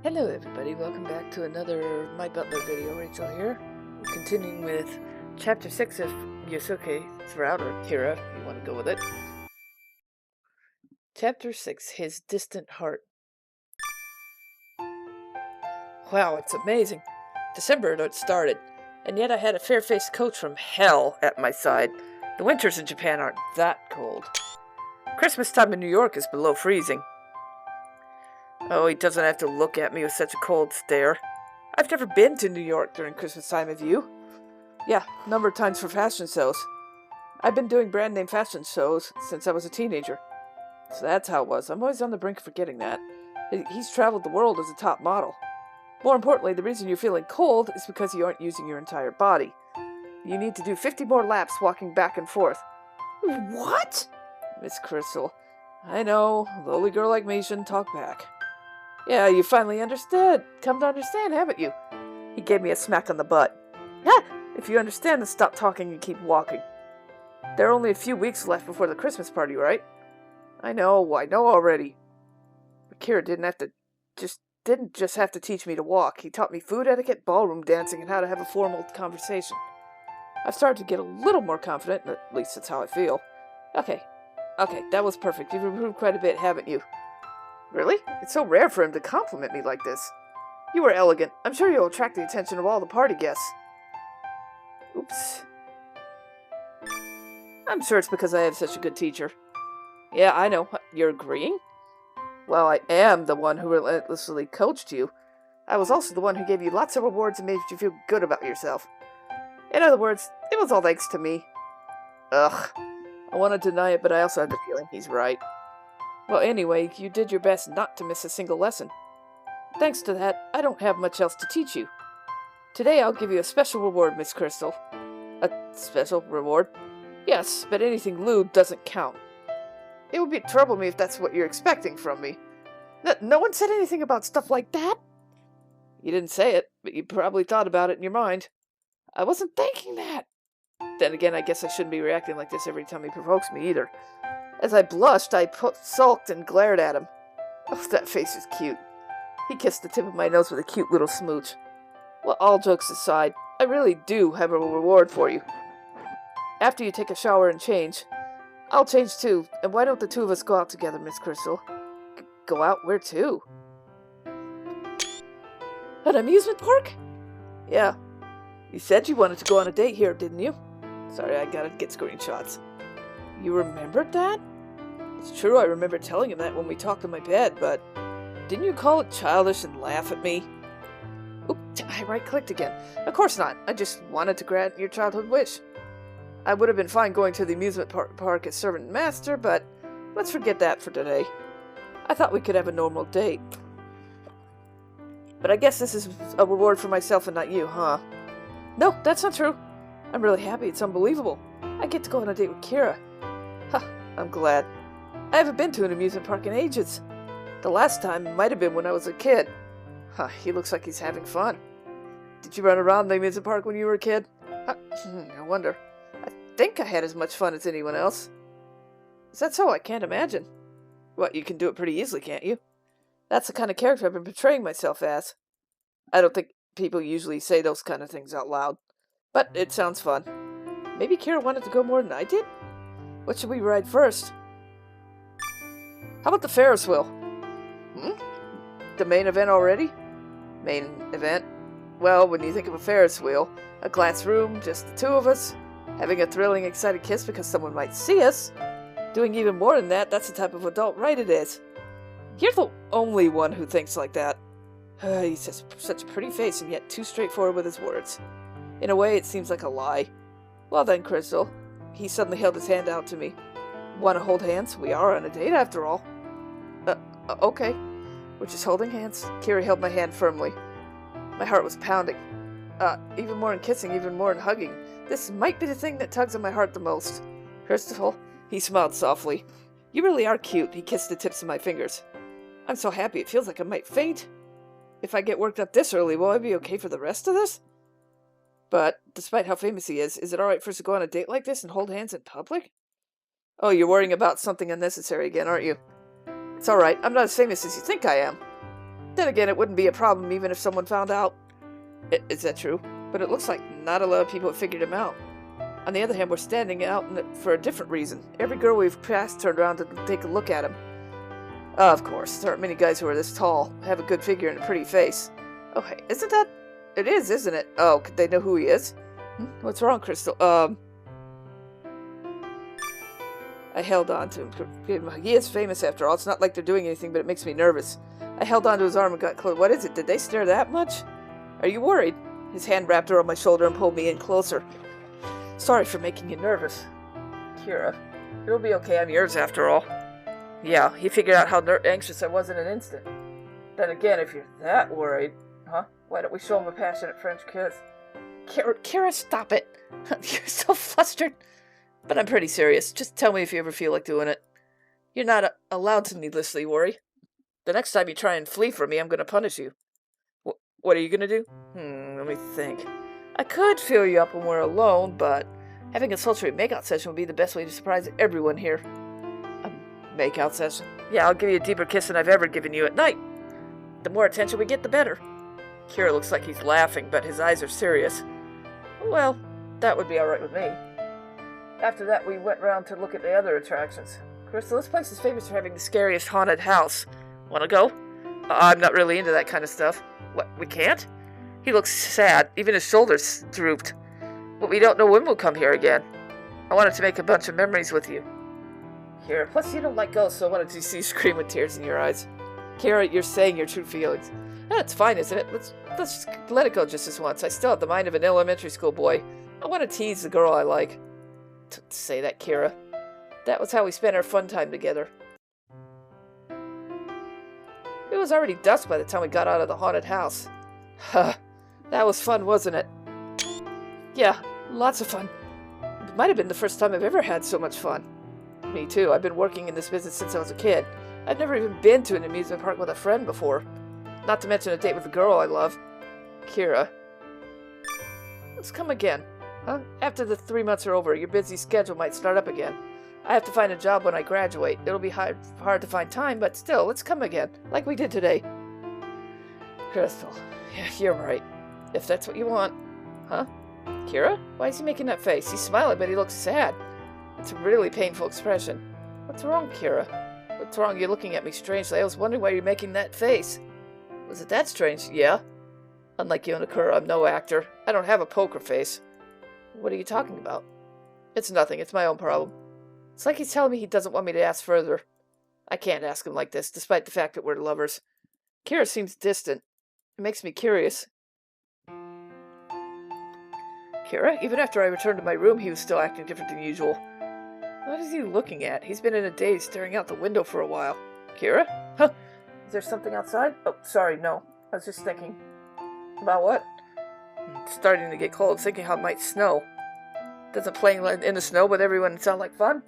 Hello everybody, welcome back to another My Butler video. Rachel here. We're continuing with Chapter 6 of Yosuke's route, or Kira, if you want to go with it. Chapter 6, His Distant Heart. Wow, it's amazing. December had started, and yet I had a fair-faced coach from hell at my side. The winters in Japan aren't that cold. Christmas time in New York is below freezing. Oh, he doesn't have to look at me with such a cold stare. I've never been to New York during Christmas time, have you? Yeah, a number of times for fashion shows. I've been doing brand name fashion shows since I was a teenager. So that's how it was. I'm always on the brink of forgetting that. He's traveled the world as a top model. More importantly, the reason you're feeling cold is because you aren't using your entire body. You need to do 50 more laps walking back and forth. What? Miss Crystal. I know, a lowly girl like me shouldn't talk back. Yeah, you finally understood. Come to understand, haven't you? He gave me a smack on the butt. Ah, if you understand, then stop talking and keep walking. There are only a few weeks left before the Christmas party, right? I know already. But Kira didn't just have to teach me to walk. He taught me food etiquette, ballroom dancing, and how to have a formal conversation. I've started to get a little more confident, at least that's how I feel. Okay, that was perfect. You've improved quite a bit, haven't you? Really? It's so rare for him to compliment me like this. You are elegant. I'm sure you'll attract the attention of all the party guests. Oops. I'm sure it's because I have such a good teacher. Yeah, I know. You're agreeing? Well, I am the one who relentlessly coached you. I was also the one who gave you lots of rewards and made you feel good about yourself. In other words, it was all thanks to me. Ugh. I want to deny it, but I also have the feeling he's right. Well, anyway, you did your best not to miss a single lesson. Thanks to that, I don't have much else to teach you. Today I'll give you a special reward, Miss Crystal. A special reward? Yes, but anything lewd doesn't count. It would trouble me if that's what you're expecting from me. No one said anything about stuff like that? You didn't say it, but you probably thought about it in your mind. I wasn't thinking that. Then again, I guess I shouldn't be reacting like this every time he provokes me either. As I blushed, I sulked and glared at him. Oh, that face is cute. He kissed the tip of my nose with a cute little smooch. Well, all jokes aside, I really do have a reward for you. After you take a shower and change, I'll change too, and why don't the two of us go out together, Miss Crystal? Go out? Where to? An amusement park? Yeah. You said you wanted to go on a date here, didn't you? Sorry, I gotta get screenshots. You remembered that? It's true, I remember telling him that when we talked in my bed, but didn't you call it childish and laugh at me? Oops, I right-clicked again. Of course not. I just wanted to grant your childhood wish. I would have been fine going to the amusement park as servant and master, but let's forget that for today. I thought we could have a normal date. But I guess this is a reward for myself and not you, huh? No, that's not true. I'm really happy. It's unbelievable. I get to go on a date with Kira. Huh, I'm glad. I haven't been to an amusement park in ages. The last time might have been when I was a kid. Huh, he looks like he's having fun. Did you run around the amusement park when you were a kid? I wonder. I think I had as much fun as anyone else. Is that so? I can't imagine. What, you can do it pretty easily, can't you? That's the kind of character I've been portraying myself as. I don't think people usually say those kind of things out loud. But it sounds fun. Maybe Kira wanted to go more than I did? What should we ride first? How about the Ferris wheel? The main event already? Main event? Well, when you think of a Ferris wheel, a glass room, just the two of us, having a thrilling, excited kiss because someone might see us, doing even more than that, that's the type of adult ride it is. You're the only one who thinks like that. He says such a pretty face and yet too straightforward with his words. In a way, it seems like a lie. Well then, Crystal. He suddenly held his hand out to me. Want to hold hands? We are on a date after all. Okay. We're just holding hands. Kira held my hand firmly. My heart was pounding. Even more in kissing, even more in hugging. This might be the thing that tugs on my heart the most. Crystal, he smiled softly. You really are cute. He kissed the tips of my fingers. I'm so happy it feels like I might faint. If I get worked up this early, will I be okay for the rest of this? But, despite how famous he is it alright for us to go on a date like this and hold hands in public? Oh, you're worrying about something unnecessary again, aren't you? It's alright, I'm not as famous as you think I am. Then again, it wouldn't be a problem even if someone found out. Is that true? But it looks like not a lot of people have figured him out. On the other hand, we're standing out for a different reason. Every girl we've passed turned around to take a look at him. Of course, there aren't many guys who are this tall, have a good figure and a pretty face. Oh, hey, isn't that... It is, isn't it? Oh, could they know who he is? What's wrong, Crystal? I held on to him. He is famous after all. It's not like they're doing anything, but it makes me nervous. I held onto his arm and got close. What is it? Did they stare that much? Are you worried? His hand wrapped around my shoulder and pulled me in closer. Sorry for making you nervous. Kira, it'll be okay. I'm yours after all. Yeah, he figured out how anxious I was in an instant. Then again, if you're that worried, why don't we show him a passionate French kiss? Kira, stop it. You're so flustered. But I'm pretty serious. Just tell me if you ever feel like doing it. You're not allowed to needlessly worry. The next time you try and flee from me, I'm going to punish you. What are you going to do? Let me think. I could fill you up when we're alone, but having a sultry makeout session would be the best way to surprise everyone here. A makeout session? Yeah, I'll give you a deeper kiss than I've ever given you at night. The more attention we get, the better. Kira looks like he's laughing, but his eyes are serious. Well, that would be alright with me. After that, we went round to look at the other attractions. Crystal, this place is famous for having the scariest haunted house. Wanna go? I'm not really into that kind of stuff. What, we can't? He looks sad. Even his shoulders drooped. But we don't know when we'll come here again. I wanted to make a bunch of memories with you. Kira, plus you don't like ghosts, so I wanted to see you scream with tears in your eyes. Kira, you're saying your true feelings. That's fine, isn't it? Let's just let it go just this once. I still have the mind of an elementary school boy. I want to tease the girl I like. Say that, Kira. That was how we spent our fun time together. It was already dusk by the time we got out of the haunted house. That was fun, wasn't it? Yeah, lots of fun. It might have been the first time I've ever had so much fun. Me too. I've been working in this business since I was a kid. I've never even been to an amusement park with a friend before. Not to mention a date with a girl I love. Kira. Let's come again. Huh? After the 3 months are over, your busy schedule might start up again. I have to find a job when I graduate. It'll be hard to find time, but still, let's come again, like we did today. Crystal, yeah, you're right. If that's what you want. Huh? Kira? Why is he making that face? He's smiling, but he looks sad. It's a really painful expression. What's wrong, Kira? What's wrong? You're looking at me strangely. I was wondering why you're making that face. Was it that strange? Yeah. Unlike Yonakura, I'm no actor. I don't have a poker face. What are you talking about? It's nothing. It's my own problem. It's like he's telling me he doesn't want me to ask further. I can't ask him like this, despite the fact that we're lovers. Kira seems distant. It makes me curious. Kira, even after I returned to my room, he was still acting different than usual. What is he looking at? He's been in a daze, staring out the window for a while. Kira? Huh? Is there something outside? Oh, sorry, no. I was just thinking. About what? It's starting to get cold, thinking how it might snow. Doesn't playing in the snow with everyone sound like fun?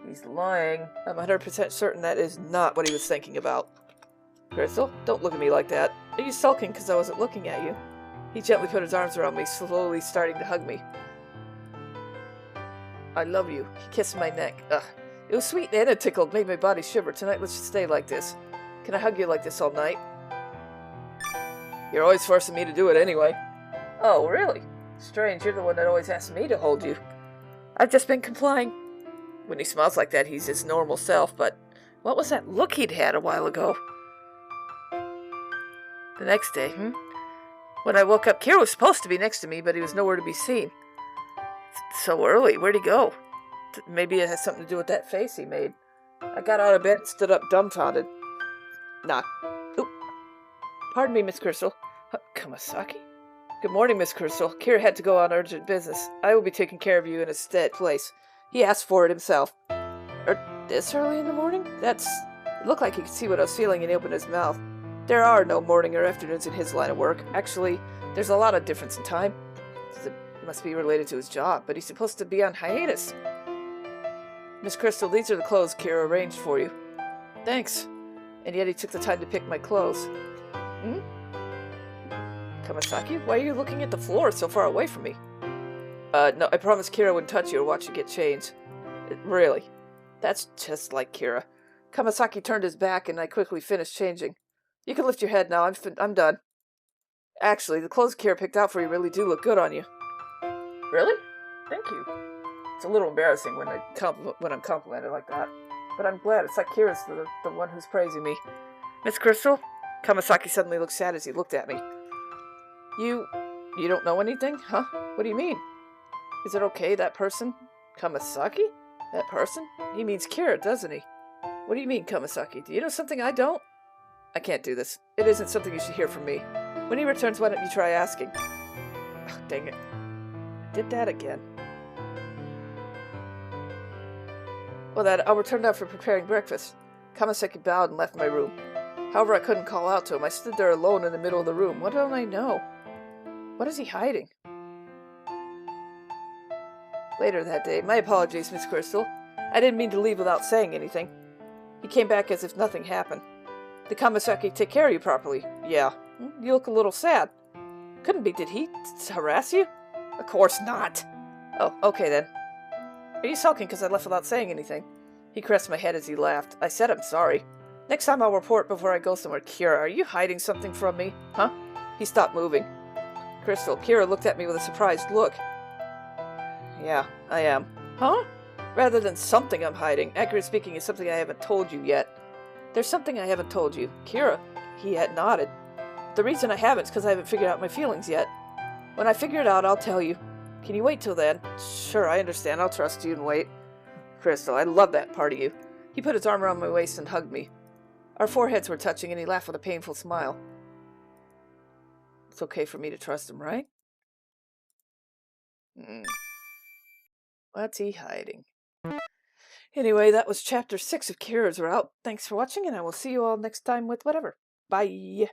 He's lying. I'm 100% certain that is not what he was thinking about. Crystal, don't look at me like that. Are you sulking because I wasn't looking at you? He gently put his arms around me, slowly starting to hug me. I love you. He kissed my neck. Ugh. It was sweet and it tickled, made my body shiver. Tonight, let's just stay like this. Can I hug you like this all night? You're always forcing me to do it anyway. Oh, really? Strange, you're the one that always asks me to hold you. I've just been complying. When he smiles like that, he's his normal self, but what was that look he'd had a while ago? The next day, When I woke up, Kira was supposed to be next to me, but he was nowhere to be seen. So early, where'd he go? Maybe it has something to do with that face he made. I got out of bed and stood up dumbfounded. Knock. Oop. Pardon me, Miss Crystal. Kamasaki? Good morning, Miss Crystal. Kira had to go on urgent business. I will be taking care of you in his place. He asked for it himself. This early in the morning? It looked like he could see what I was feeling and he opened his mouth. There are no morning or afternoons in his line of work. Actually, there's a lot of difference in time. It must be related to his job, but he's supposed to be on hiatus. Miss Crystal, these are the clothes Kira arranged for you. Thanks. And yet he took the time to pick my clothes. Kamasaki, why are you looking at the floor so far away from me? No, I promised Kira wouldn't touch you or watch you get changed. Really? That's just like Kira. Kamasaki turned his back and I quickly finished changing. You can lift your head now. I'm done. Actually, the clothes Kira picked out for you really do look good on you. Really? Thank you. It's a little embarrassing when I'm complimented like that. But I'm glad. It's like Kira's the one who's praising me. Miss Crystal? Kamasaki suddenly looked sad as he looked at me. You don't know anything? Huh? What do you mean? Is it okay, that person? Kamasaki? That person? He means Kira, doesn't he? What do you mean, Kamasaki? Do you know something I don't? I can't do this. It isn't something you should hear from me. When he returns, why don't you try asking? Ugh, dang it. I did that again. Well, then, I'll return now for preparing breakfast. Kamasaki bowed and left my room. However, I couldn't call out to him. I stood there alone in the middle of the room. What don't I know? What is he hiding? Later that day, my apologies, Miss Crystal. I didn't mean to leave without saying anything. He came back as if nothing happened. Did Kamasaki take care of you properly? Yeah. You look a little sad. Couldn't be. Did he harass you? Of course not. Oh, okay then. Are you sulking because I left without saying anything? He caressed my head as he laughed. I said I'm sorry. Next time I'll report before I go somewhere. Kira, are you hiding something from me? Huh? He stopped moving. Crystal, Kira looked at me with a surprised look. Yeah, I am. Huh? Rather than something I'm hiding, accurate speaking is something I haven't told you yet. There's something I haven't told you. Kira, he had nodded. The reason I haven't is because I haven't figured out my feelings yet. When I figure it out, I'll tell you. Can you wait till then? Sure, I understand. I'll trust you and wait. Crystal, I love that part of you. He put his arm around my waist and hugged me. Our foreheads were touching and he laughed with a painful smile. It's okay for me to trust him, right? What's he hiding? Anyway, that was chapter 6 of Kira's Route. Thanks for watching, and I will see you all next time with whatever. Bye!